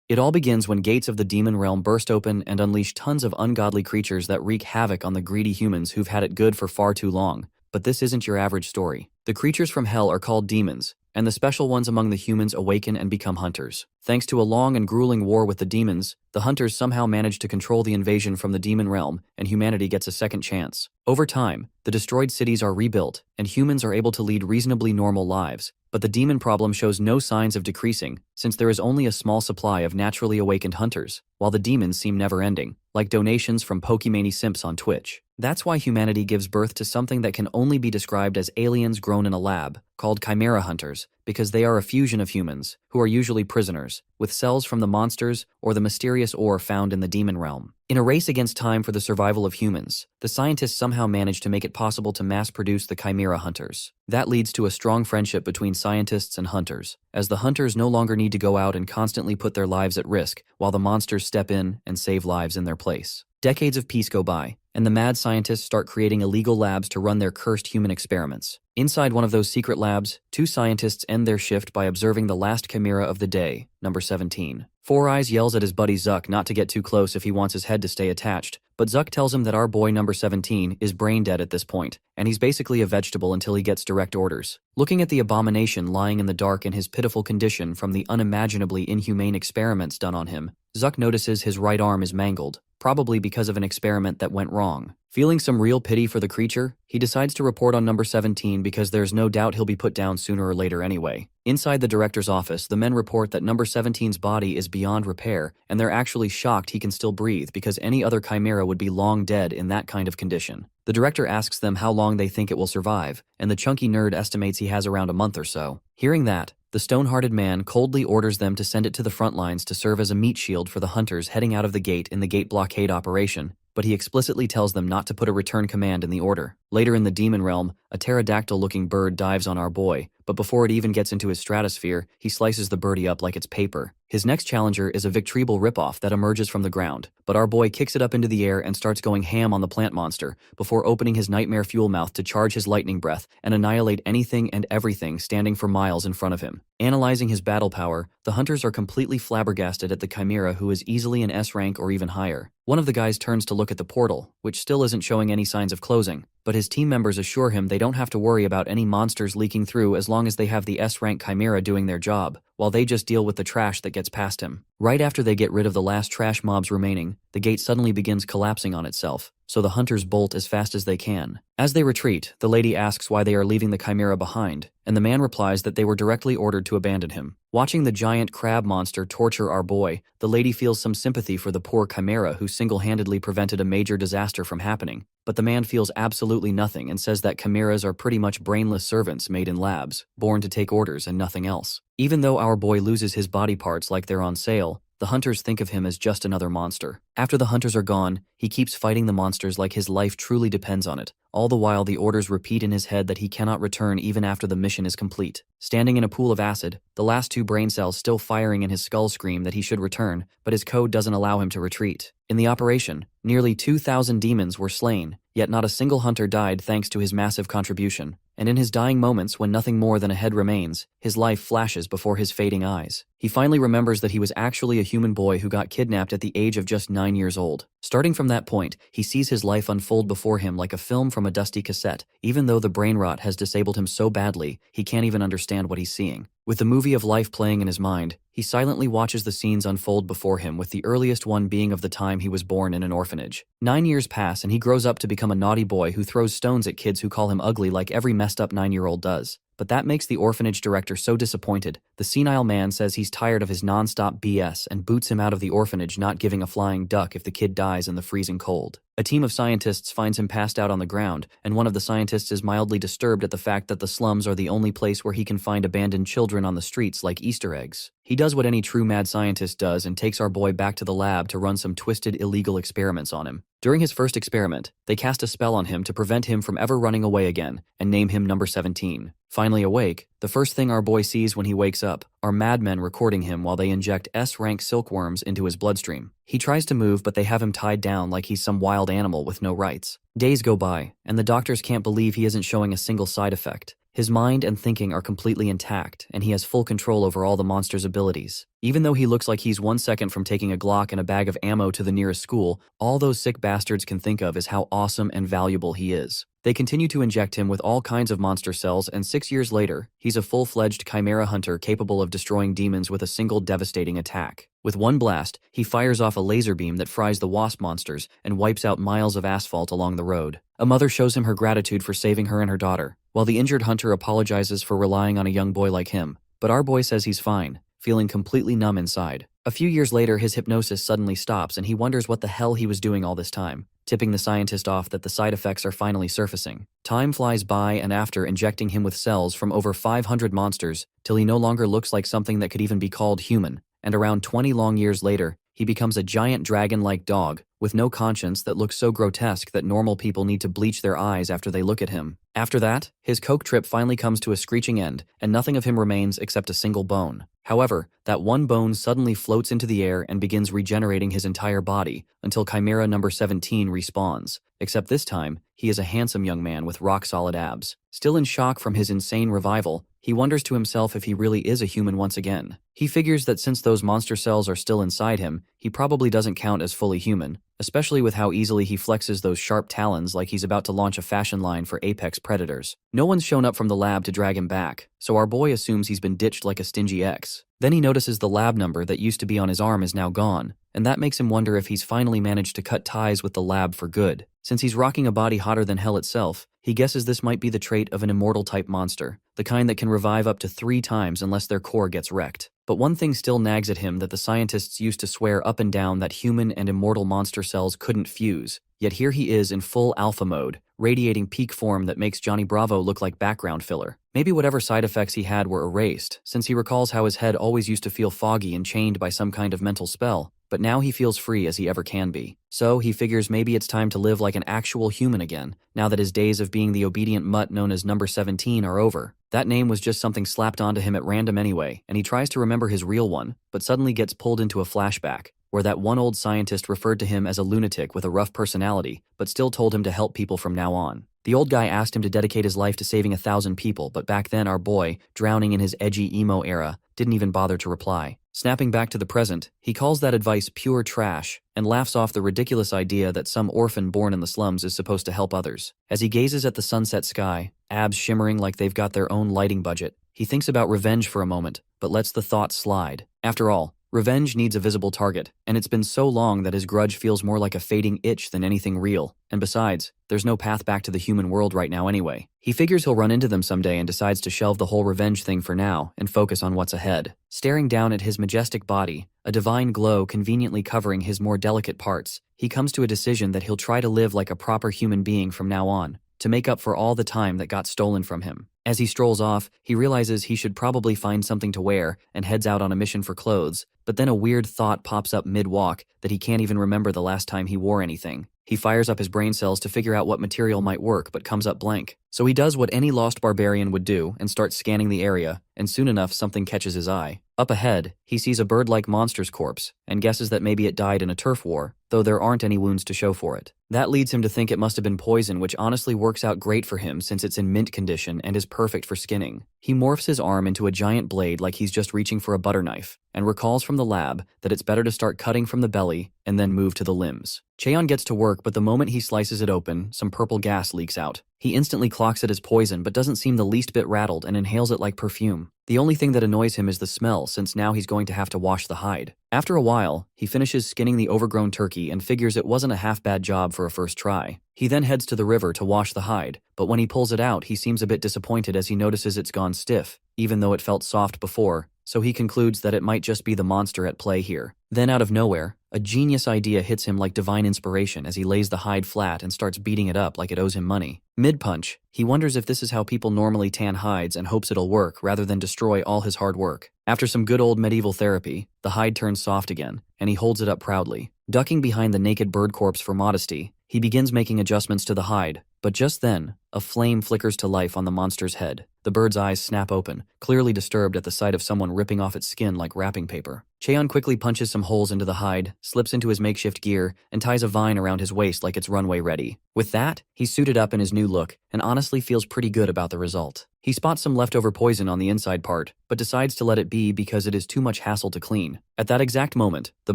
It all begins when gates of the demon realm burst open and unleash tons of ungodly creatures that wreak havoc on the greedy humans who've had it good for far too long. But this isn't your average story. The creatures from hell are called demons, and the special ones among the humans awaken and become hunters. Thanks to a long and grueling war with the demons, the hunters somehow manage to control the invasion from the demon realm, and humanity gets a second chance. Over time, the destroyed cities are rebuilt, and humans are able to lead reasonably normal lives. But the demon problem shows no signs of decreasing, since there is only a small supply of naturally awakened hunters, while the demons seem never-ending, like donations from Pokemani simps on Twitch. That's why humanity gives birth to something that can only be described as aliens grown in a lab, called chimera hunters, because they are a fusion of humans, who are usually prisoners, with cells from the monsters or the mysterious ore found in the demon realm. In a race against time for the survival of humans, the scientists somehow manage to make it possible to mass-produce the chimera hunters. That leads to a strong friendship between scientists and hunters, as the hunters no longer need to go out and constantly put their lives at risk, while the monsters step in and save lives in their place. Decades of peace go by, and the mad scientists start creating illegal labs to run their cursed human experiments. Inside one of those secret labs, two scientists end their shift by observing the last chimera of the day, number 17. Four Eyes yells at his buddy Zuck not to get too close if he wants his head to stay attached, but Zuck tells him that our boy number 17 is brain dead at this point, and he's basically a vegetable until he gets direct orders. Looking at the abomination lying in the dark in his pitiful condition from the unimaginably inhumane experiments done on him, Zuck notices his right arm is mangled, probably because of an experiment that went wrong. Feeling some real pity for the creature, he decides to report on number 17 because there's no doubt he'll be put down sooner or later anyway. Inside the director's office, the men report that number 17's body is beyond repair, and they're actually shocked he can still breathe because any other chimera would be long dead in that kind of condition. The director asks them how long they think it will survive, and the chunky nerd estimates he has around a month or so. Hearing that, the stone-hearted man coldly orders them to send it to the front lines to serve as a meat shield for the hunters heading out of the gate in the gate blockade operation, but he explicitly tells them not to put a return command in the order. Later in the demon realm, a pterodactyl-looking bird dives on our boy, but before it even gets into his stratosphere, he slices the birdie up like it's paper. His next challenger is a Victreebel ripoff that emerges from the ground, but our boy kicks it up into the air and starts going ham on the plant monster, before opening his nightmare fuel mouth to charge his lightning breath and annihilate anything and everything standing for miles in front of him. Analyzing his battle power, the hunters are completely flabbergasted at the chimera who is easily an S rank or even higher. One of the guys turns to look at the portal, which still isn't showing any signs of closing, but his team members assure him they don't have to worry about any monsters leaking through as long as they have the S-rank chimera doing their job, while they just deal with the trash that gets past him. Right after they get rid of the last trash mobs remaining, the gate suddenly begins collapsing on itself, so the hunters bolt as fast as they can. As they retreat, the lady asks why they are leaving the chimera behind, and the man replies that they were directly ordered to abandon him. Watching the giant crab monster torture our boy, the lady feels some sympathy for the poor chimera who single-handedly prevented a major disaster from happening, but the man feels absolutely nothing and says that chimeras are pretty much brainless servants made in labs, born to take orders and nothing else. Even though our boy loses his body parts like they're on sale, the hunters think of him as just another monster. After the hunters are gone, he keeps fighting the monsters like his life truly depends on it, all the while the orders repeat in his head that he cannot return even after the mission is complete. Standing in a pool of acid, the last two brain cells still firing in his skull scream that he should return, but his code doesn't allow him to retreat. In the operation, nearly 2,000 demons were slain, yet not a single hunter died thanks to his massive contribution. And in his dying moments when nothing more than a head remains, his life flashes before his fading eyes. He finally remembers that he was actually a human boy who got kidnapped at the age of just 9 years old. Starting from that point, he sees his life unfold before him like a film from a dusty cassette, even though the brain rot has disabled him so badly, he can't even understand what he's seeing. With the movie of life playing in his mind, he silently watches the scenes unfold before him, with the earliest one being of the time he was born in an orphanage. 9 years pass and he grows up to become a naughty boy who throws stones at kids who call him ugly like every messed up 9-year-old does. But that makes the orphanage director so disappointed, the senile man says he's tired of his non-stop BS and boots him out of the orphanage, not giving a flying duck if the kid dies in the freezing cold. A team of scientists finds him passed out on the ground, and one of the scientists is mildly disturbed at the fact that the slums are the only place where he can find abandoned children on the streets like Easter eggs. He does what any true mad scientist does and takes our boy back to the lab to run some twisted illegal experiments on him. During his first experiment, they cast a spell on him to prevent him from ever running away again and name him number 17. Finally awake, the first thing our boy sees when he wakes up are madmen recording him while they inject S-rank silkworms into his bloodstream. He tries to move, but they have him tied down like he's some wild animal with no rights. Days go by, and the doctors can't believe he isn't showing a single side effect. His mind and thinking are completely intact, and he has full control over all the monster's abilities. Even though he looks like he's 1 second from taking a Glock and a bag of ammo to the nearest school, all those sick bastards can think of is how awesome and valuable he is. They continue to inject him with all kinds of monster cells, and 6 years later, he's a full-fledged chimera hunter capable of destroying demons with a single devastating attack. With one blast, he fires off a laser beam that fries the wasp monsters and wipes out miles of asphalt along the road. A mother shows him her gratitude for saving her and her daughter, while the injured hunter apologizes for relying on a young boy like him. But our boy says he's fine, feeling completely numb inside. A few years later, his hypnosis suddenly stops and he wonders what the hell he was doing all this time, tipping the scientist off that the side effects are finally surfacing. Time flies by, and after injecting him with cells from over 500 monsters, till he no longer looks like something that could even be called human, and around 20 long years later, he becomes a giant dragon-like dog with no conscience that looks so grotesque that normal people need to bleach their eyes after they look at him. After that, his coke trip finally comes to a screeching end, and nothing of him remains except a single bone. However, that one bone suddenly floats into the air and begins regenerating his entire body until Chimera number 17 respawns. Except this time, he is a handsome young man with rock-solid abs. Still in shock from his insane revival, he wonders to himself if he really is a human once again. He figures that since those monster cells are still inside him, he probably doesn't count as fully human, especially with how easily he flexes those sharp talons like he's about to launch a fashion line for apex predators. No one's shown up from the lab to drag him back, so our boy assumes he's been ditched like a stingy ex. Then he notices the lab number that used to be on his arm is now gone, and that makes him wonder if he's finally managed to cut ties with the lab for good. Since he's rocking a body hotter than hell itself, he guesses this might be the trait of an immortal-type monster, the kind that can revive up to 3 times unless their core gets wrecked. But one thing still nags at him that the scientists used to swear up and down that human and immortal monster cells couldn't fuse, yet here he is in full alpha mode, radiating peak form that makes Johnny Bravo look like background filler. Maybe whatever side effects he had were erased, since he recalls how his head always used to feel foggy and chained by some kind of mental spell, but now he feels free as he ever can be. So he figures maybe it's time to live like an actual human again, now that his days of being the obedient mutt known as number 17 are over. That name was just something slapped onto him at random anyway, and he tries to remember his real one, but suddenly gets pulled into a flashback, where that one old scientist referred to him as a lunatic with a rough personality, but still told him to help people from now on. The old guy asked him to dedicate his life to saving 1,000 people, but back then our boy, drowning in his edgy emo era, didn't even bother to reply. Snapping back to the present, he calls that advice pure trash and laughs off the ridiculous idea that some orphan born in the slums is supposed to help others. As he gazes at the sunset sky, abs shimmering like they've got their own lighting budget, he thinks about revenge for a moment, but lets the thought slide. After all, revenge needs a visible target, and it's been so long that his grudge feels more like a fading itch than anything real. And besides, there's no path back to the human world right now anyway. He figures he'll run into them someday and decides to shelve the whole revenge thing for now and focus on what's ahead. Staring down at his majestic body, a divine glow conveniently covering his more delicate parts, he comes to a decision that he'll try to live like a proper human being from now on, to make up for all the time that got stolen from him. As he strolls off, he realizes he should probably find something to wear and heads out on a mission for clothes, but then a weird thought pops up mid-walk that he can't even remember the last time he wore anything. He fires up his brain cells to figure out what material might work, but comes up blank. So he does what any lost barbarian would do and starts scanning the area, and soon enough something catches his eye. Up ahead, he sees a bird-like monster's corpse and guesses that maybe it died in a turf war, though there aren't any wounds to show for it. That leads him to think it must have been poison, which honestly works out great for him since it's in mint condition and is perfect for skinning. He morphs his arm into a giant blade like he's just reaching for a butter knife, and recalls from the lab that it's better to start cutting from the belly and then move to the limbs. Cheon gets to work, but the moment he slices it open, some purple gas leaks out. He instantly clocks it as poison, but doesn't seem the least bit rattled and inhales it like perfume. The only thing that annoys him is the smell, since now he's going to have to wash the hide. After a while, he finishes skinning the overgrown turkey and figures it wasn't a half-bad job for a first try. He then heads to the river to wash the hide, but when he pulls it out, he seems a bit disappointed as he notices it's gone stiff, even though it felt soft before, so he concludes that it might just be the monster at play here. Then out of nowhere, a genius idea hits him like divine inspiration as he lays the hide flat and starts beating it up like it owes him money. Mid-punch, he wonders if this is how people normally tan hides and hopes it'll work rather than destroy all his hard work. After some good old medieval therapy, the hide turns soft again, and he holds it up proudly. Ducking behind the naked bird corpse for modesty, he begins making adjustments to the hide, but just then, a flame flickers to life on the monster's head. The bird's eyes snap open, clearly disturbed at the sight of someone ripping off its skin like wrapping paper. Cheon quickly punches some holes into the hide, slips into his makeshift gear, and ties a vine around his waist like it's runway ready. With that, he's suited up in his new look and honestly feels pretty good about the result. He spots some leftover poison on the inside part, but decides to let it be because it is too much hassle to clean. At that exact moment, the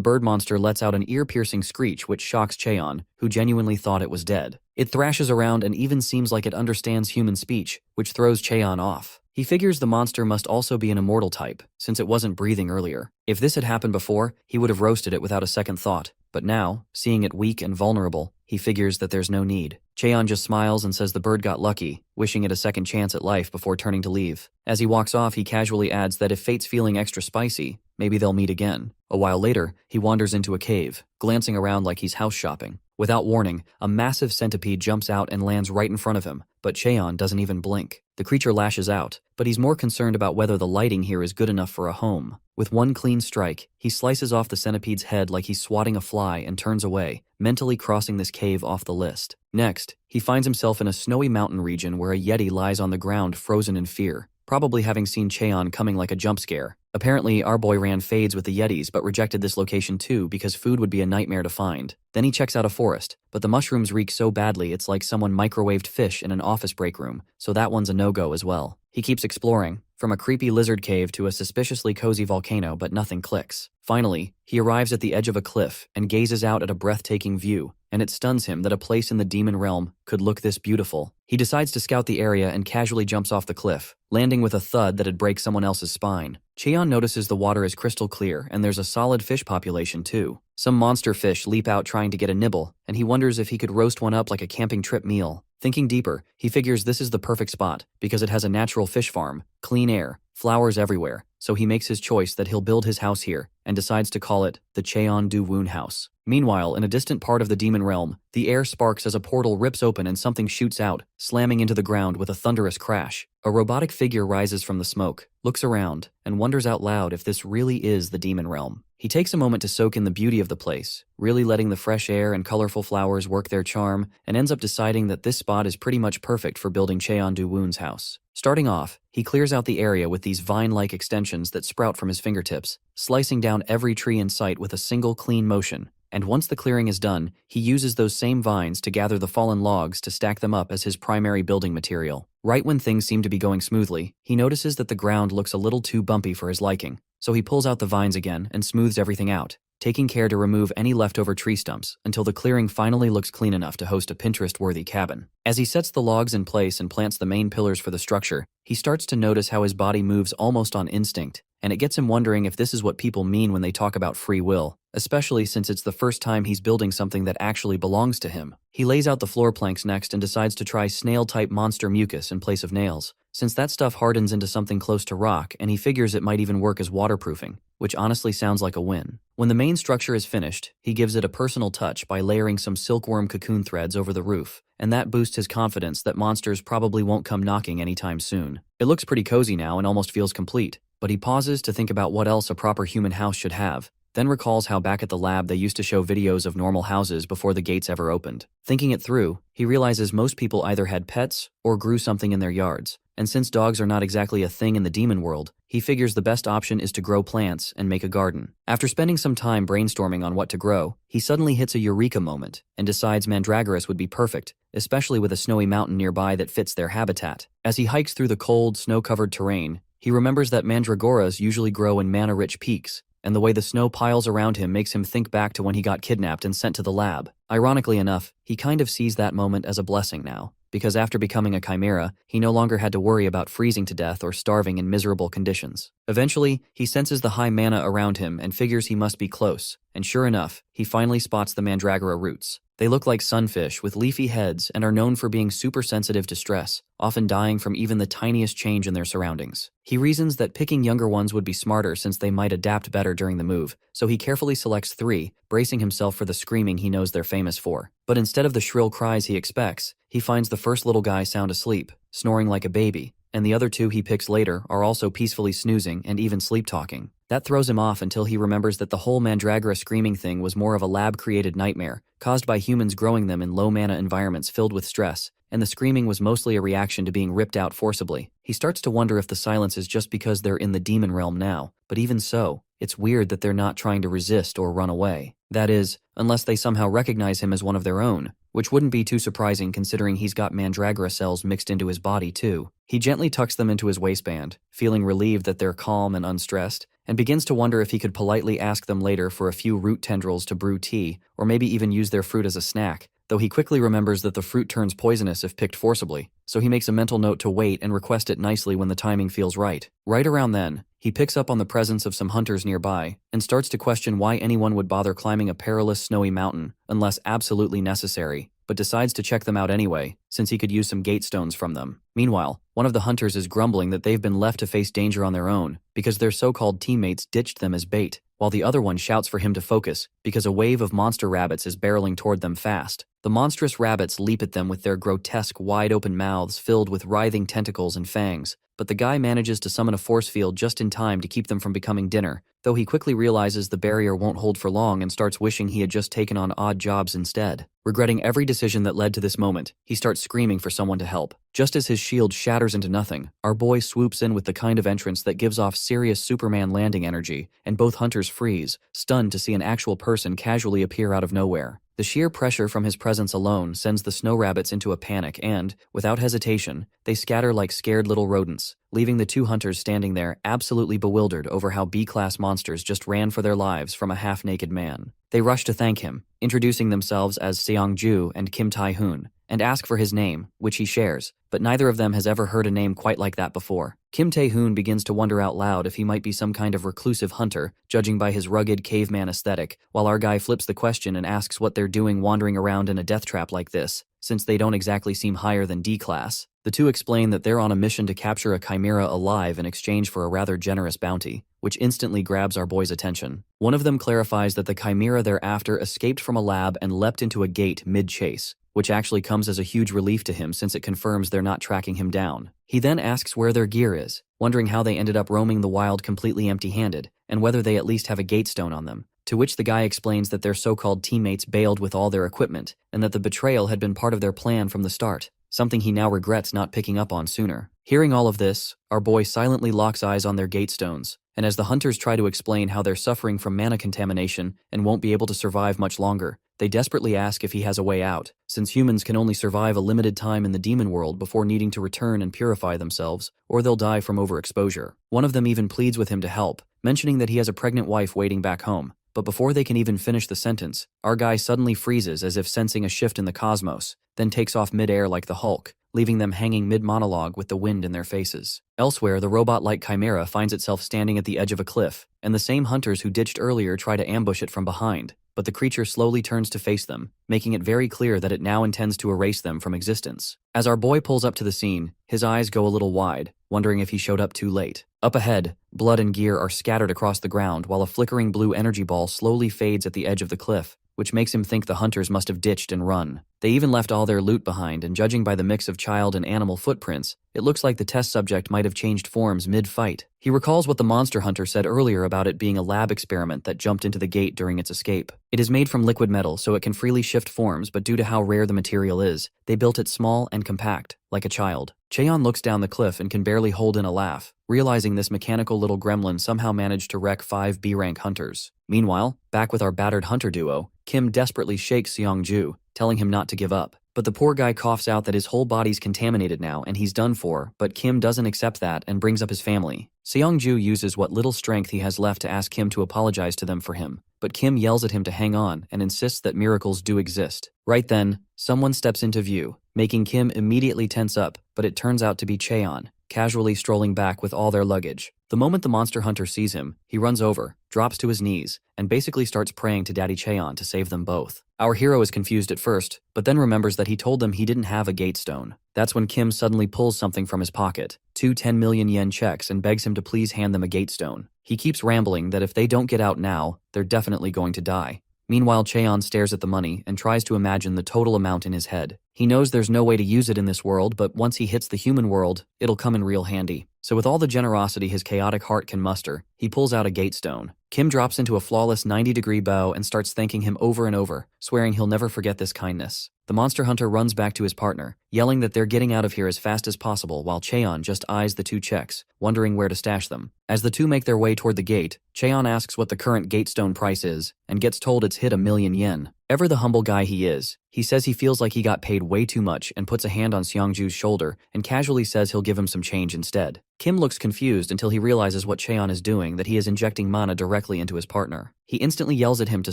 bird monster lets out an ear-piercing screech which shocks Cheon, who genuinely thought it was dead. It thrashes around and even seems like it understands human speech, which throws Cheon off. He figures the monster must also be an immortal type, since it wasn't breathing earlier. If this had happened before, he would have roasted it without a second thought. But now, seeing it weak and vulnerable, he figures that there's no need. Cheon just smiles and says the bird got lucky, wishing it a second chance at life before turning to leave. As he walks off, he casually adds that if fate's feeling extra spicy, maybe they'll meet again. A while later, he wanders into a cave, glancing around like he's house shopping. Without warning, a massive centipede jumps out and lands right in front of him, but Cheon doesn't even blink. The creature lashes out, but he's more concerned about whether the lighting here is good enough for a home. With one clean strike, he slices off the centipede's head like he's swatting a fly and turns away, mentally crossing this cave off the list. Next, he finds himself in a snowy mountain region where a yeti lies on the ground frozen in fear, probably having seen Cheon coming like a jump scare. Apparently, our boy ran fades with the yetis but rejected this location too because food would be a nightmare to find. Then he checks out a forest, but the mushrooms reek so badly it's like someone microwaved fish in an office break room, so that one's a no-go as well. He keeps exploring, from a creepy lizard cave to a suspiciously cozy volcano, but nothing clicks. Finally, he arrives at the edge of a cliff and gazes out at a breathtaking view, and it stuns him that a place in the demon realm could look this beautiful. He decides to scout the area and casually jumps off the cliff, landing with a thud that'd break someone else's spine. Cheon notices the water is crystal clear and there's a solid fish population too. Some monster fish leap out trying to get a nibble, and he wonders if he could roast one up like a camping trip meal. Thinking deeper, he figures this is the perfect spot because it has a natural fish farm, clean air, flowers everywhere, so he makes his choice that he'll build his house here and decides to call it the Cheon Du Woon House. Meanwhile, in a distant part of the demon realm, the air sparks as a portal rips open and something shoots out, slamming into the ground with a thunderous crash. A robotic figure rises from the smoke, looks around, and wonders out loud if this really is the demon realm. He takes a moment to soak in the beauty of the place, really letting the fresh air and colorful flowers work their charm, and ends up deciding that this spot is pretty much perfect for building Cheon Du Woon's house. Starting off, he clears out the area with these vine-like extensions that sprout from his fingertips, slicing down every tree in sight with a single clean motion. And once the clearing is done, he uses those same vines to gather the fallen logs to stack them up as his primary building material. Right when things seem to be going smoothly, he notices that the ground looks a little too bumpy for his liking, so he pulls out the vines again and smooths everything out, taking care to remove any leftover tree stumps until the clearing finally looks clean enough to host a Pinterest-worthy cabin. As he sets the logs in place and plants the main pillars for the structure, he starts to notice how his body moves almost on instinct, and it gets him wondering if this is what people mean when they talk about free will, especially since it's the first time he's building something that actually belongs to him. He lays out the floor planks next and decides to try snail-type monster mucus in place of nails, since that stuff hardens into something close to rock and he figures it might even work as waterproofing, which honestly sounds like a win. When the main structure is finished, he gives it a personal touch by layering some silkworm cocoon threads over the roof, and that boosts his confidence that monsters probably won't come knocking anytime soon. It looks pretty cozy now and almost feels complete, but he pauses to think about what else a proper human house should have, then recalls how back at the lab they used to show videos of normal houses before the gates ever opened. Thinking it through, he realizes most people either had pets or grew something in their yards, and since dogs are not exactly a thing in the demon world, he figures the best option is to grow plants and make a garden. After spending some time brainstorming on what to grow, he suddenly hits a eureka moment and decides mandragoras would be perfect, especially with a snowy mountain nearby that fits their habitat. As he hikes through the cold, snow-covered terrain, he remembers that mandragoras usually grow in mana-rich peaks, and the way the snow piles around him makes him think back to when he got kidnapped and sent to the lab. Ironically enough, he kind of sees that moment as a blessing now, because after becoming a chimera, he no longer had to worry about freezing to death or starving in miserable conditions. Eventually, he senses the high mana around him and figures he must be close, and sure enough, he finally spots the mandragora roots. They look like sunfish with leafy heads and are known for being super sensitive to stress, often dying from even the tiniest change in their surroundings. He reasons that picking younger ones would be smarter since they might adapt better during the move, so he carefully selects 3, bracing himself for the screaming he knows they're famous for. But instead of the shrill cries he expects, he finds the first little guy sound asleep, snoring like a baby, and the other 2 he picks later are also peacefully snoozing and even sleep-talking. That throws him off until he remembers that the whole mandragora screaming thing was more of a lab-created nightmare, caused by humans growing them in low-mana environments filled with stress, and the screaming was mostly a reaction to being ripped out forcibly. He starts to wonder if the silence is just because they're in the demon realm now, but even so, it's weird that they're not trying to resist or run away. That is, unless they somehow recognize him as one of their own, which wouldn't be too surprising considering he's got mandragora cells mixed into his body too. He gently tucks them into his waistband, feeling relieved that they're calm and unstressed, and begins to wonder if he could politely ask them later for a few root tendrils to brew tea, or maybe even use their fruit as a snack, though he quickly remembers that the fruit turns poisonous if picked forcibly, so he makes a mental note to wait and request it nicely when the timing feels right. Right around then, he picks up on the presence of some hunters nearby, and starts to question why anyone would bother climbing a perilous snowy mountain, unless absolutely necessary, but decides to check them out anyway, since he could use some gate stones from them. Meanwhile, one of the hunters is grumbling that they've been left to face danger on their own, because their so-called teammates ditched them as bait, while the other one shouts for him to focus, because a wave of monster rabbits is barreling toward them fast. The monstrous rabbits leap at them with their grotesque, wide-open mouths filled with writhing tentacles and fangs, but the guy manages to summon a force field just in time to keep them from becoming dinner, though he quickly realizes the barrier won't hold for long and starts wishing he had just taken on odd jobs instead. Regretting every decision that led to this moment, he starts screaming for someone to help. Just as his shield shatters into nothing, our boy swoops in with the kind of entrance that gives off serious Superman landing energy, and both hunters freeze, stunned to see an actual person casually appear out of nowhere. The sheer pressure from his presence alone sends the snow rabbits into a panic and, without hesitation, they scatter like scared little rodents, leaving the two hunters standing there absolutely bewildered over how B-class monsters just ran for their lives from a half-naked man. They rush to thank him, introducing themselves as Seong-ju and Kim Tae-hoon, and ask for his name, which he shares, but neither of them has ever heard a name quite like that before. Kim Tae-hoon begins to wonder out loud if he might be some kind of reclusive hunter, judging by his rugged caveman aesthetic, while our guy flips the question and asks what they're doing wandering around in a death trap like this, since they don't exactly seem higher than D-class. The two explain that they're on a mission to capture a chimera alive in exchange for a rather generous bounty, which instantly grabs our boy's attention. One of them clarifies that the chimera they're after escaped from a lab and leapt into a gate mid-chase, which actually comes as a huge relief to him since it confirms they're not tracking him down. He then asks where their gear is, wondering how they ended up roaming the wild completely empty-handed, and whether they at least have a gate stone on them, to which the guy explains that their so-called teammates bailed with all their equipment, and that the betrayal had been part of their plan from the start, something he now regrets not picking up on sooner. Hearing all of this, our boy silently locks eyes on their gate stones, and as the hunters try to explain how they're suffering from mana contamination and won't be able to survive much longer, they desperately ask if he has a way out, since humans can only survive a limited time in the demon world before needing to return and purify themselves, or they'll die from overexposure. One of them even pleads with him to help, mentioning that he has a pregnant wife waiting back home. But before they can even finish the sentence, our guy suddenly freezes as if sensing a shift in the cosmos, then takes off mid-air like the Hulk, leaving them hanging mid-monologue with the wind in their faces. Elsewhere, the robot-like chimera finds itself standing at the edge of a cliff, and the same hunters who ditched earlier try to ambush it from behind, but the creature slowly turns to face them, making it very clear that it now intends to erase them from existence. As our boy pulls up to the scene, his eyes go a little wide, wondering if he showed up too late. Up ahead, blood and gear are scattered across the ground while a flickering blue energy ball slowly fades at the edge of the cliff, which makes him think the hunters must have ditched and run. They even left all their loot behind, and judging by the mix of child and animal footprints, it looks like the test subject might have changed forms mid-fight. He recalls what the monster hunter said earlier about it being a lab experiment that jumped into the gate during its escape. It is made from liquid metal, so it can freely shift forms, but due to how rare the material is, they built it small and compact, like a child. Cheon looks down the cliff and can barely hold in a laugh, realizing this mechanical little gremlin somehow managed to wreck 5 B-rank hunters. Meanwhile, back with our battered hunter duo, Kim desperately shakes Seong-ju, telling him not to give up. But the poor guy coughs out that his whole body's contaminated now and he's done for, but Kim doesn't accept that and brings up his family. Seong-ju uses what little strength he has left to ask Kim to apologize to them for him, but Kim yells at him to hang on and insists that miracles do exist. Right then, someone steps into view, making Kim immediately tense up, but it turns out to be Cheon, casually strolling back with all their luggage. The moment the monster hunter sees him, he runs over, drops to his knees, and basically starts praying to Daddy Cheon to save them both. Our hero is confused at first, but then remembers that he told them he didn't have a gate stone. That's when Kim suddenly pulls something from his pocket, 2 10 million yen checks, and begs him to please hand them a gate stone. He keeps rambling that if they don't get out now, they're definitely going to die. Meanwhile, Cheon stares at the money and tries to imagine the total amount in his head. He knows there's no way to use it in this world, but once he hits the human world, it'll come in real handy. So with all the generosity his chaotic heart can muster, he pulls out a gate stone. Kim drops into a flawless 90-degree bow and starts thanking him over and over, swearing he'll never forget this kindness. The monster hunter runs back to his partner, yelling that they're getting out of here as fast as possible while Cheon just eyes the two checks, wondering where to stash them. As the two make their way toward the gate, Cheon asks what the current gatestone price is, and gets told it's hit 1,000,000 yen. Ever the humble guy he is, he says he feels like he got paid way too much and puts a hand on Seongju's shoulder and casually says he'll give him some change instead. Kim looks confused until he realizes what Cheon is doing, that he is injecting mana directly into his partner. He instantly yells at him to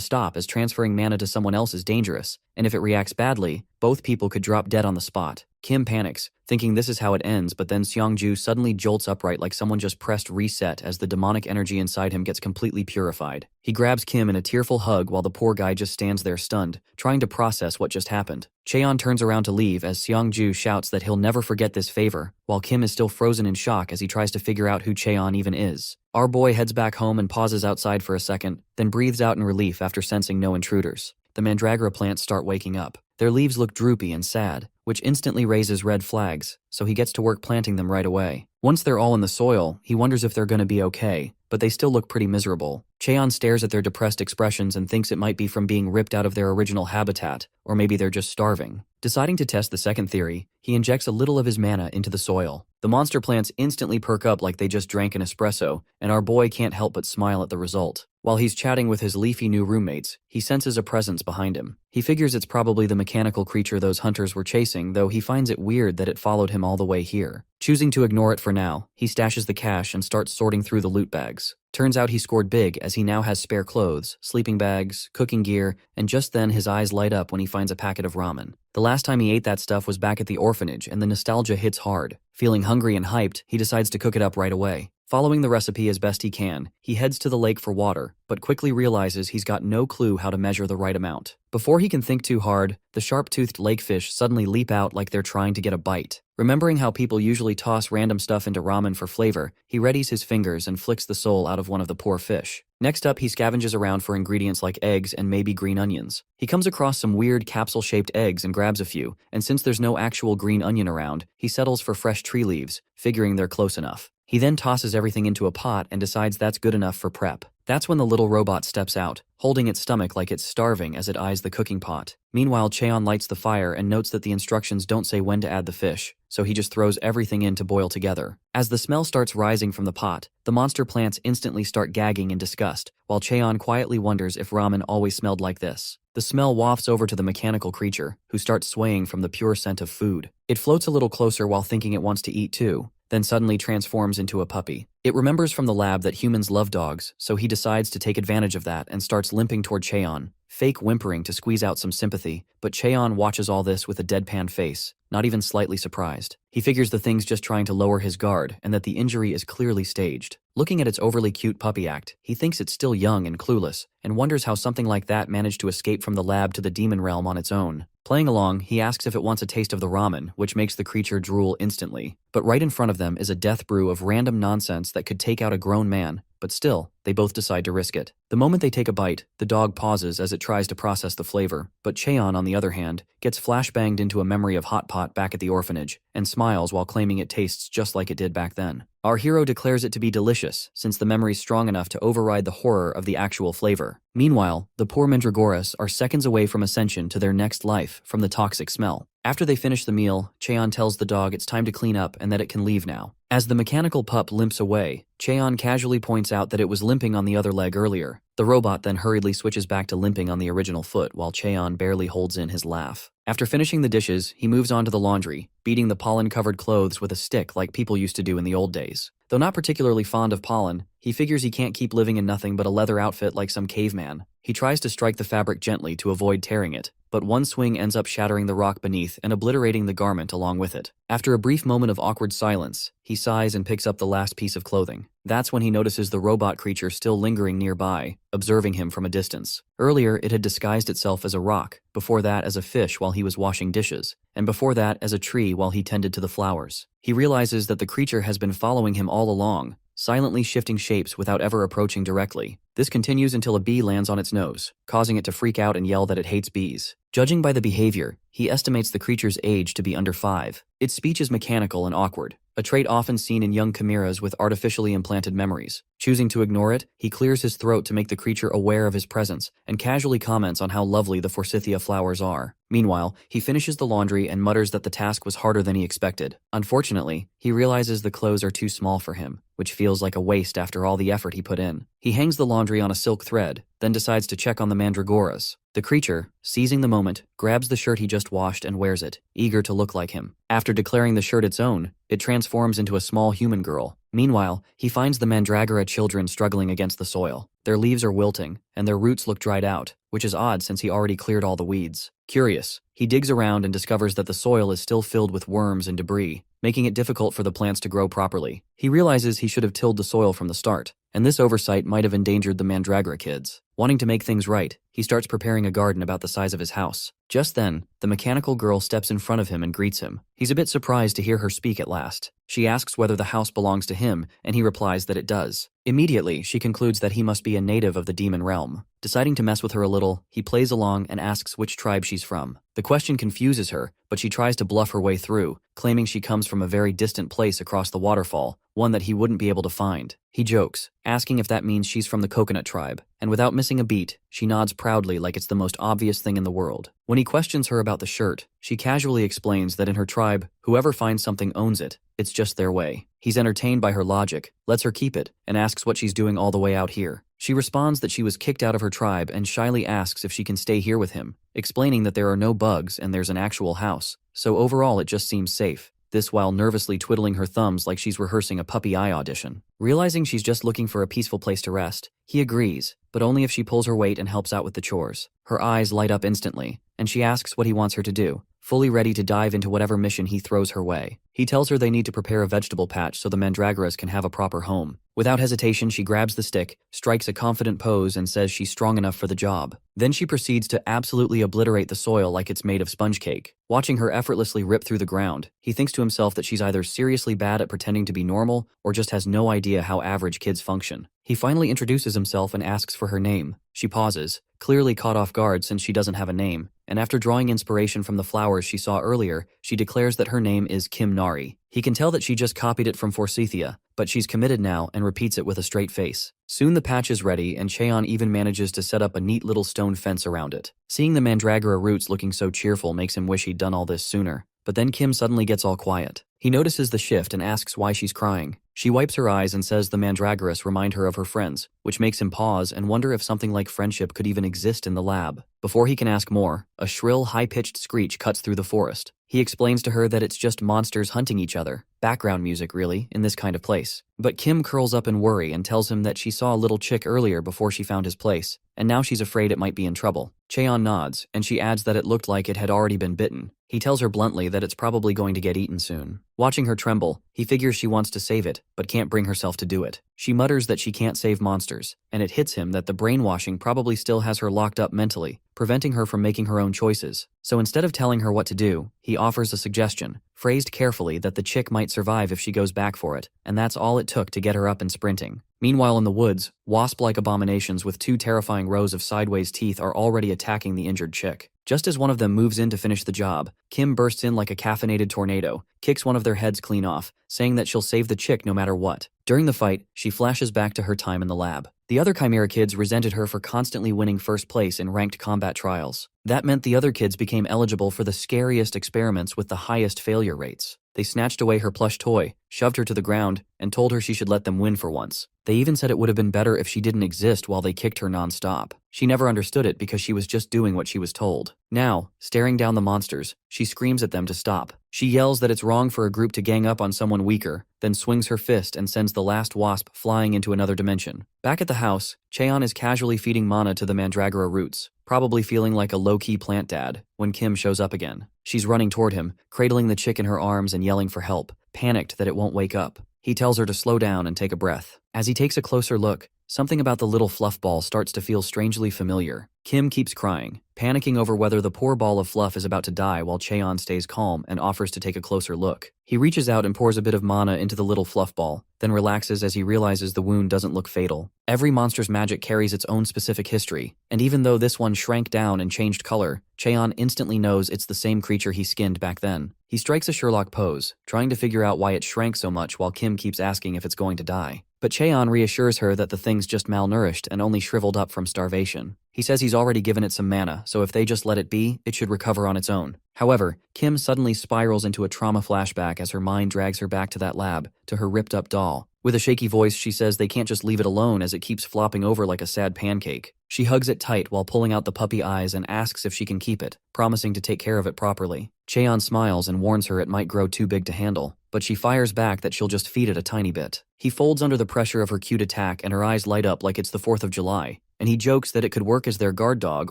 stop, as transferring mana to someone else is dangerous, and if it reacts badly, both people could drop dead on the spot. Kim panics, thinking this is how it ends, but then Seongju suddenly jolts upright like someone just pressed reset as the demonic energy inside him gets completely purified. He grabs Kim in a tearful hug while the poor guy just stands there stunned, trying to process what just happened. Cheon turns around to leave as Seongju shouts that he'll never forget this favor, while Kim is still frozen in shock as he tries to figure out who Cheon even is. Our boy heads back home and pauses outside for a second, then breathes out in relief after sensing no intruders. The mandragora plants start waking up. Their leaves look droopy and sad, which instantly raises red flags, so he gets to work planting them right away. Once they're all in the soil, he wonders if they're going to be okay, but they still look pretty miserable. Cheon stares at their depressed expressions and thinks it might be from being ripped out of their original habitat, or maybe they're just starving. Deciding to test the second theory, he injects a little of his mana into the soil. The monster plants instantly perk up like they just drank an espresso, and our boy can't help but smile at the result. While he's chatting with his leafy new roommates, he senses a presence behind him. He figures it's probably the mechanical creature those hunters were chasing, though he finds it weird that it followed him all the way here. Choosing to ignore it for now, he stashes the cash and starts sorting through the loot bags. Turns out he scored big, as he now has spare clothes, sleeping bags, cooking gear, and just then his eyes light up when he finds a packet of ramen. The last time he ate that stuff was back at the orphanage, and the nostalgia hits hard. Feeling hungry and hyped, he decides to cook it up right away. Following the recipe as best he can, he heads to the lake for water, but quickly realizes he's got no clue how to measure the right amount. Before he can think too hard, the sharp-toothed lakefish suddenly leap out like they're trying to get a bite. Remembering how people usually toss random stuff into ramen for flavor, he readies his fingers and flicks the soul out of one of the poor fish. Next up, he scavenges around for ingredients like eggs and maybe green onions. He comes across some weird capsule-shaped eggs and grabs a few, and since there's no actual green onion around, he settles for fresh tree leaves, figuring they're close enough. He then tosses everything into a pot and decides that's good enough for prep. That's when the little robot steps out, holding its stomach like it's starving as it eyes the cooking pot. Meanwhile, Cheon lights the fire and notes that the instructions don't say when to add the fish, so he just throws everything in to boil together. As the smell starts rising from the pot, the monster plants instantly start gagging in disgust, while Cheon quietly wonders if ramen always smelled like this. The smell wafts over to the mechanical creature, who starts swaying from the pure scent of food. It floats a little closer while thinking it wants to eat too, then suddenly transforms into a puppy. It remembers from the lab that humans love dogs, so he decides to take advantage of that and starts limping toward Cheon, fake whimpering to squeeze out some sympathy, but Cheon watches all this with a deadpan face, not even slightly surprised. He figures the thing's just trying to lower his guard and that the injury is clearly staged. Looking at its overly cute puppy act, he thinks it's still young and clueless, and wonders how something like that managed to escape from the lab to the demon realm on its own. Playing along, he asks if it wants a taste of the ramen, which makes the creature drool instantly. But right in front of them is a death brew of random nonsense that could take out a grown man, but still, they both decide to risk it. The moment they take a bite, the dog pauses as it tries to process the flavor, but Cheon, on the other hand, gets flashbanged into a memory of Hot Pot back at the orphanage, and smiles while claiming it tastes just like it did back then. Our hero declares it to be delicious, since the memory's strong enough to override the horror of the actual flavor. Meanwhile, the poor mandragoras are seconds away from ascension to their next life from the toxic smell. After they finish the meal, Cheon tells the dog it's time to clean up and that it can leave now. As the mechanical pup limps away, Cheon casually points out that it was limping on the other leg earlier. The robot then hurriedly switches back to limping on the original foot while Cheon barely holds in his laugh. After finishing the dishes, he moves on to the laundry, beating the pollen-covered clothes with a stick like people used to do in the old days. Though not particularly fond of pollen, he figures he can't keep living in nothing but a leather outfit like some caveman. He tries to strike the fabric gently to avoid tearing it, but one swing ends up shattering the rock beneath and obliterating the garment along with it. After a brief moment of awkward silence, he sighs and picks up the last piece of clothing. That's when he notices the robot creature still lingering nearby, observing him from a distance. Earlier, it had disguised itself as a rock, before that as a fish while he was washing dishes, and before that as a tree while he tended to the flowers. He realizes that the creature has been following him all along, silently shifting shapes without ever approaching directly. This continues until a bee lands on its nose, causing it to freak out and yell that it hates bees. Judging by the behavior, he estimates the creature's age to be under 5. Its speech is mechanical and awkward, a trait often seen in young chimeras with artificially implanted memories. Choosing to ignore it, he clears his throat to make the creature aware of his presence and casually comments on how lovely the forsythia flowers are. Meanwhile, he finishes the laundry and mutters that the task was harder than he expected. Unfortunately, he realizes the clothes are too small for him, which feels like a waste after all the effort he put in. He hangs the laundry on a silk thread, then decides to check on the mandragoras. The creature, seizing the moment, grabs the shirt he just washed and wears it, eager to look like him. After declaring the shirt its own, it transforms into a small human girl. Meanwhile, he finds the mandragora children struggling against the soil. Their leaves are wilting, and their roots look dried out, which is odd since he already cleared all the weeds. Curious, he digs around and discovers that the soil is still filled with worms and debris, making it difficult for the plants to grow properly. He realizes he should have tilled the soil from the start, and this oversight might have endangered the mandragora kids. Wanting to make things right, he starts preparing a garden about the size of his house. Just then, the mechanical girl steps in front of him and greets him. He's a bit surprised to hear her speak at last. She asks whether the house belongs to him, and he replies that it does. Immediately, she concludes that he must be a native of the demon realm. Deciding to mess with her a little, he plays along and asks which tribe she's from. The question confuses her, but she tries to bluff her way through, claiming she comes from a very distant place across the waterfall, one that he wouldn't be able to find. He jokes, asking if that means she's from the coconut tribe, and without missing a beat, she nods proudly like it's the most obvious thing in the world. When he questions her about the shirt, she casually explains that in her tribe, whoever finds something owns it. It's just their way. He's entertained by her logic, lets her keep it, and asks what she's doing all the way out here. She responds that she was kicked out of her tribe and shyly asks if she can stay here with him, explaining that there are no bugs and there's an actual house, so overall it just seems safe. This while nervously twiddling her thumbs like she's rehearsing a puppy eye audition. Realizing she's just looking for a peaceful place to rest, he agrees, but only if she pulls her weight and helps out with the chores. Her eyes light up instantly, and she asks what he wants her to do, fully ready to dive into whatever mission he throws her way. He tells her they need to prepare a vegetable patch so the mandragoras can have a proper home. Without hesitation, she grabs the stick, strikes a confident pose, and says she's strong enough for the job. Then she proceeds to absolutely obliterate the soil like it's made of sponge cake. Watching her effortlessly rip through the ground, he thinks to himself that she's either seriously bad at pretending to be normal or just has no idea how average kids function. He finally introduces himself and asks for her name. She pauses, clearly caught off guard since she doesn't have a name, and after drawing inspiration from the flowers she saw earlier, she declares that her name is Kim Nari. He can tell that she just copied it from Forsythia, but she's committed now and repeats it with a straight face. Soon the patch is ready, and Cheon even manages to set up a neat little stone fence around it. Seeing the mandragora roots looking so cheerful makes him wish he'd done all this sooner. But then Kim suddenly gets all quiet. He notices the shift and asks why she's crying. She wipes her eyes and says the mandragoras remind her of her friends, which makes him pause and wonder if something like friendship could even exist in the lab. Before he can ask more, a shrill, high-pitched screech cuts through the forest. He explains to her that it's just monsters hunting each other. Background music, really, in this kind of place. But Kim curls up in worry and tells him that she saw a little chick earlier before she found his place, and now she's afraid it might be in trouble. Cheon nods, and she adds that it looked like it had already been bitten. He tells her bluntly that it's probably going to get eaten soon. Watching her tremble, he figures she wants to save it, but can't bring herself to do it. She mutters that she can't save monsters, and it hits him that the brainwashing probably still has her locked up mentally, preventing her from making her own choices. So instead of telling her what to do, he offers a suggestion, phrased carefully, that the chick might survive if she goes back for it, and that's all it took to get her up and sprinting. Meanwhile in the woods, wasp-like abominations with 2 terrifying rows of sideways teeth are already attacking the injured chick. Just as one of them moves in to finish the job, Kim bursts in like a caffeinated tornado, kicks one of their heads clean off, saying that she'll save the chick no matter what. During the fight, she flashes back to her time in the lab. The other Chimera kids resented her for constantly winning first place in ranked combat trials. That meant the other kids became eligible for the scariest experiments with the highest failure rates. They snatched away her plush toy, shoved her to the ground, and told her she should let them win for once. They even said it would have been better if she didn't exist while they kicked her non-stop. She never understood it because she was just doing what she was told. Now, staring down the monsters, she screams at them to stop. She yells that it's wrong for a group to gang up on someone weaker, then swings her fist and sends the last wasp flying into another dimension. Back at the house, Cheon is casually feeding mana to the mandragora roots, probably feeling like a low-key plant dad, when Kim shows up again. She's running toward him, cradling the chick in her arms and yelling for help, panicked that it won't wake up. He tells her to slow down and take a breath. As he takes a closer look, something about the little fluff ball starts to feel strangely familiar. Kim keeps crying, panicking over whether the poor ball of fluff is about to die while Cheon stays calm and offers to take a closer look. He reaches out and pours a bit of mana into the little fluff ball, then relaxes as he realizes the wound doesn't look fatal. Every monster's magic carries its own specific history, and even though this one shrank down and changed color, Cheon instantly knows it's the same creature he skinned back then. He strikes a Sherlock pose, trying to figure out why it shrank so much while Kim keeps asking if it's going to die. But Cheon reassures her that the thing's just malnourished and only shriveled up from starvation. He says he's already given it some mana, so if they just let it be, it should recover on its own. However, Kim suddenly spirals into a trauma flashback as her mind drags her back to that lab, to her ripped-up doll. With a shaky voice, she says they can't just leave it alone as it keeps flopping over like a sad pancake. She hugs it tight while pulling out the puppy eyes and asks if she can keep it, promising to take care of it properly. Cheon smiles and warns her it might grow too big to handle, but she fires back that she'll just feed it a tiny bit. He folds under the pressure of her cute attack and her eyes light up like it's the 4th of July, and he jokes that it could work as their guard dog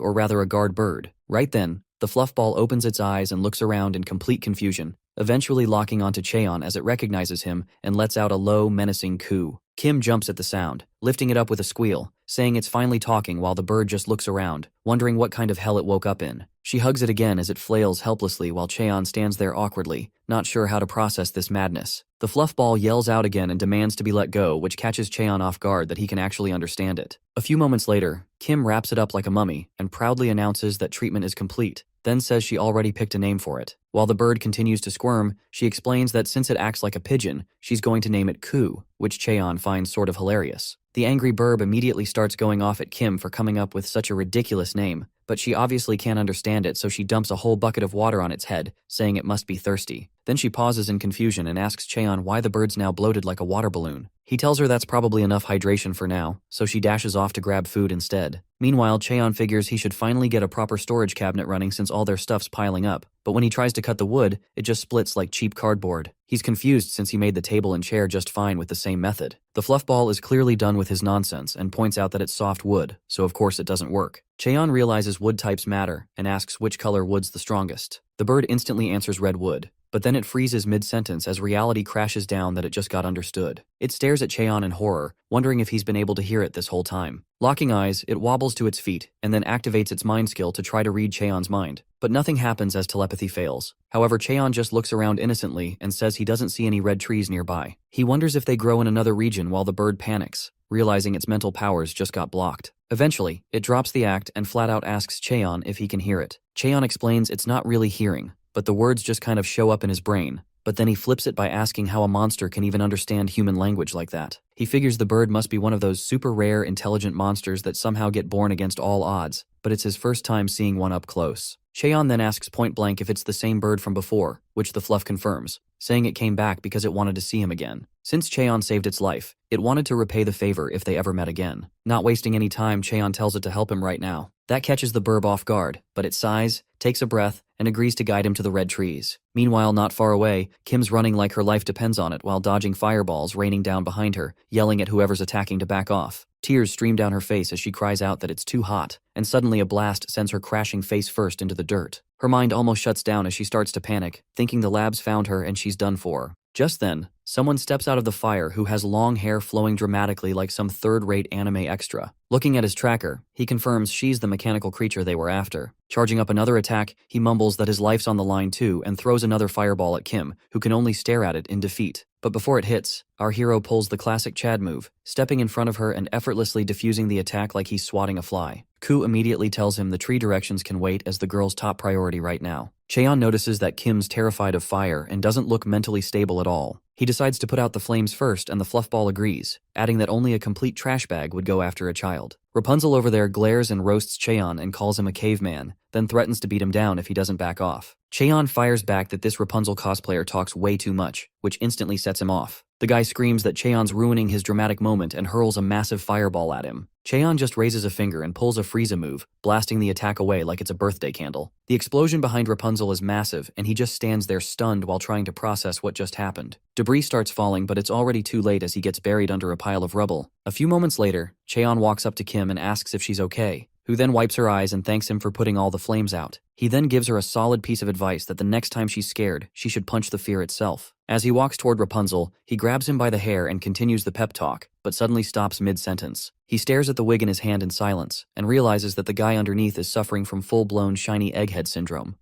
or rather a guard bird. Right then, the fluff ball opens its eyes and looks around in complete confusion, eventually locking onto Cheon as it recognizes him and lets out a low, menacing coo. Kim jumps at the sound, lifting it up with a squeal, saying it's finally talking while the bird just looks around, wondering what kind of hell it woke up in. She hugs it again as it flails helplessly while Cheon stands there awkwardly, not sure how to process this madness. The fluff ball yells out again and demands to be let go, which catches Cheon off guard that he can actually understand it. A few moments later, Kim wraps it up like a mummy and proudly announces that treatment is complete, then says she already picked a name for it. While the bird continues to squirm, she explains that since it acts like a pigeon, she's going to name it Koo, which Cheon finds sort of hilarious. The angry burb immediately starts going off at Kim for coming up with such a ridiculous name, but she obviously can't understand it, so she dumps a whole bucket of water on its head, saying it must be thirsty. Then she pauses in confusion and asks Cheon why the bird's now bloated like a water balloon. He tells her that's probably enough hydration for now, so she dashes off to grab food instead. Meanwhile, Cheon figures he should finally get a proper storage cabinet running since all their stuff's piling up, but when he tries to cut the wood, it just splits like cheap cardboard. He's confused since he made the table and chair just fine with the same method. The fluff ball is clearly done with his nonsense and points out that it's soft wood, so of course it doesn't work. Cheon realizes wood types matter and asks which color wood's the strongest. The bird instantly answers red wood, but then it freezes mid-sentence as reality crashes down that it just got understood. It stares at Cheon in horror, wondering if he's been able to hear it this whole time. Locking eyes, it wobbles to its feet and then activates its mind skill to try to read Cheon's mind. But nothing happens as telepathy fails. However, Cheon just looks around innocently and says he doesn't see any red trees nearby. He wonders if they grow in another region while the bird panics, realizing its mental powers just got blocked. Eventually, it drops the act and flat out asks Cheon if he can hear it. Cheon explains it's not really hearing, but the words just kind of show up in his brain. But then he flips it by asking how a monster can even understand human language like that. He figures the bird must be one of those super rare, intelligent monsters that somehow get born against all odds, but it's his first time seeing one up close. Cheon then asks point blank if it's the same bird from before, which the fluff confirms, saying it came back because it wanted to see him again. Since Cheon saved its life, it wanted to repay the favor if they ever met again. Not wasting any time, Cheon tells it to help him right now. That catches the burb off guard, but it sighs, takes a breath, and agrees to guide him to the red trees. Meanwhile, not far away, Kim's running like her life depends on it while dodging fireballs raining down behind her, yelling at whoever's attacking to back off. Tears stream down her face as she cries out that it's too hot, and suddenly a blast sends her crashing face first into the dirt. Her mind almost shuts down as she starts to panic, thinking the lab's found her and she's done for. Just then, someone steps out of the fire who has long hair flowing dramatically like some third-rate anime extra. Looking at his tracker, he confirms she's the mechanical creature they were after. Charging up another attack, he mumbles that his life's on the line too and throws another fireball at Kim, who can only stare at it in defeat. But before it hits, our hero pulls the classic Chad move, stepping in front of her and effortlessly defusing the attack like he's swatting a fly. Koo immediately tells him the tree directions can wait as the girl's top priority right now. Cheon notices that Kim's terrified of fire and doesn't look mentally stable at all. He decides to put out the flames first and the fluffball agrees, adding that only a complete trash bag would go after a child. Rapunzel over there glares and roasts Cheon and calls him a caveman, then threatens to beat him down if he doesn't back off. Cheon fires back that this Rapunzel cosplayer talks way too much, which instantly sets him off. The guy screams that Cheon's ruining his dramatic moment and hurls a massive fireball at him. Cheon just raises a finger and pulls a Frieza move, blasting the attack away like it's a birthday candle. The explosion behind Rapunzel is massive, and he just stands there stunned while trying to process what just happened. Debris starts falling, but it's already too late as he gets buried under a pile of rubble. A few moments later, Cheon walks up to Kim and asks if she's okay, who then wipes her eyes and thanks him for putting all the flames out. He then gives her a solid piece of advice that the next time she's scared, she should punch the fear itself. As he walks toward Rapunzel, he grabs him by the hair and continues the pep talk, but suddenly stops mid-sentence. He stares at the wig in his hand in silence, and realizes that the guy underneath is suffering from full-blown shiny egghead syndrome.